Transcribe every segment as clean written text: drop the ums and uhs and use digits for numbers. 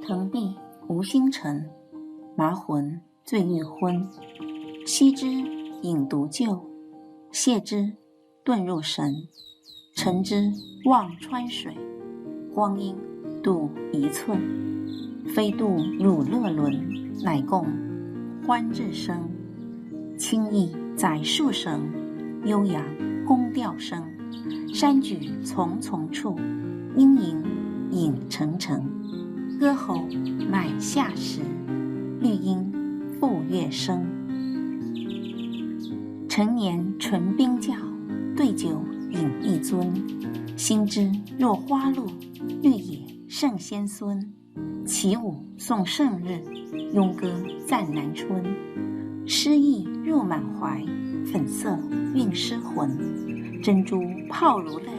腾壁无星辰，麻魂醉欲昏。惜之饮毒酒，谢之遁入神。乘之望穿水，光阴度一寸。非度汝乐轮，乃共欢至生。轻易载数绳，悠扬宫调声。山举丛丛处，莺莺影澄澄。歌喉满夏时，绿阴复月生。陈年纯冰窖，对酒饮一樽。心之若花露，绿野胜先孙。齐舞颂圣日，庸歌赞南春。诗意入满怀，粉色韵诗魂。珍珠泡如泪，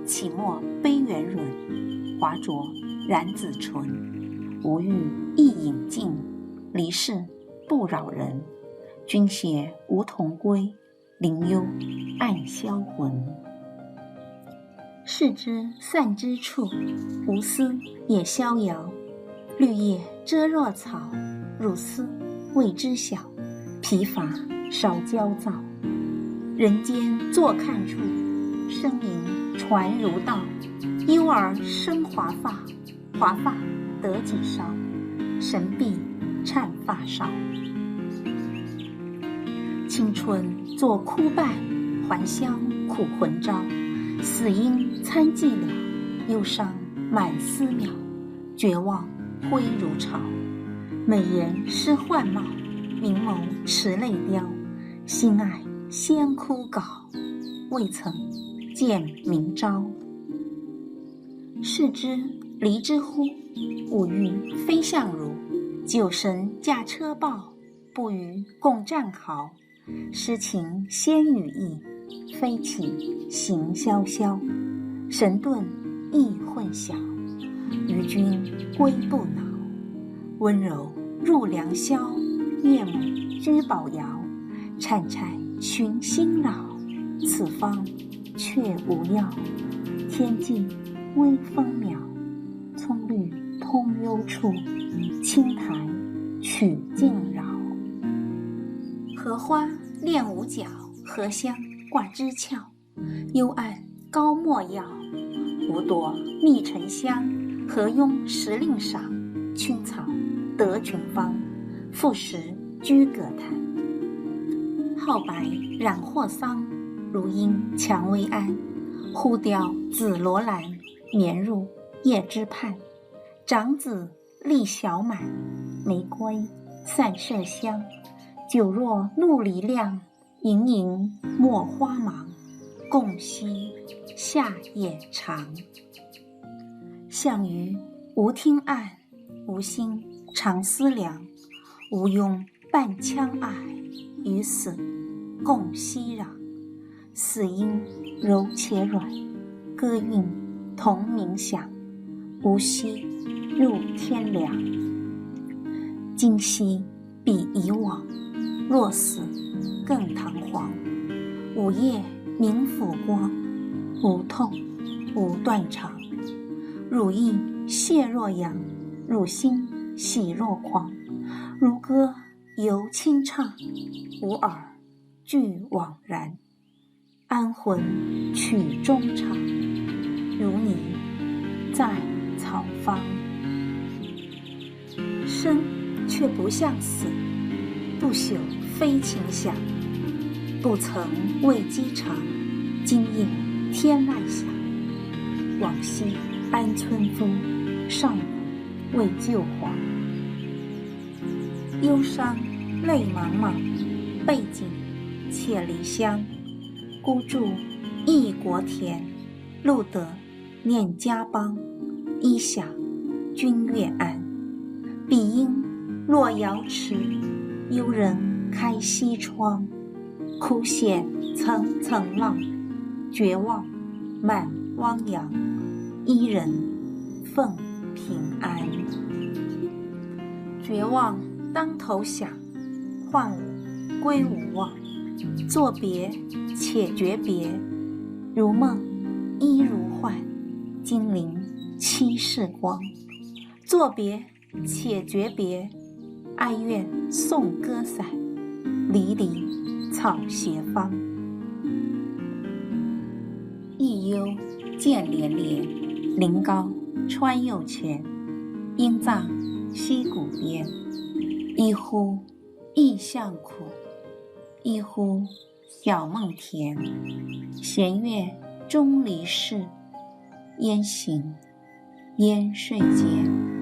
起墨悲圆润。华灼染紫唇，无欲一饮尽。离世不扰人，君携梧桐归。灵幽暗销魂。视之散之处，无思也逍遥。绿叶遮若草，汝思未知晓。疲乏少焦躁，人间坐看处。声吟传如道，幽儿生华发。华发得几少？神臂颤发梢。青春作枯败，还乡苦魂招。死因参寂寥，忧伤满思邈。绝望挥如潮，美人失幻貌。明眸持泪凋，心爱先枯槁。未曾见明朝。视之离之乎？吾欲非相如。酒神驾车报，不与共战壕。诗情先语意，飞起行萧萧。神遁意混淆，与君归不恼。温柔入良宵，岳母居宝瑶。颤颤群星扰，此方却无药。天际微风渺，葱绿通幽处。青苔曲径扰。荷花恋五角，荷香挂枝鞘。幽暗高莫药，无夺蜜沉香。何拥时令赏，青草得群芳。复食居葛檀，皓白染霍桑。如因蔷薇安，忽调紫罗兰。绵入叶之畔，长子立小满。玫瑰散麝香，酒若怒离亮。盈盈没花芒，共惜夏夜长。项羽无听暗，无心常思量。无庸伴羌爱，与死共息壤。死音柔且软，歌韵同鸣响。无息入天凉。今夕比以往，若死更堂皇。午夜明抚光，无痛无断肠。汝意谢若阳，汝心喜若狂。如歌犹清唱，吾耳俱惘然。安魂曲中场，如你在草方。生却不像死，不朽非情想。不曾为机场，今应天籁响。往昔安村夫，少女为救黄。忧伤泪茫茫，背井且离乡。孤住异国田，路得念家邦。一想君越安，彼应若瑶池。幽人开西窗，哭羡层层浪。绝望满汪洋，伊人奉平安。绝望当头响，唤吾归无望。作别且诀别，如梦亦如幻。金陵七世光，作别且诀别，哀怨送歌散，离离草斜芳。忆忧见连连，临高川右前。应葬溪谷边，一呼异巷苦，一呼小梦甜。弦月终离世，烟行烟睡间。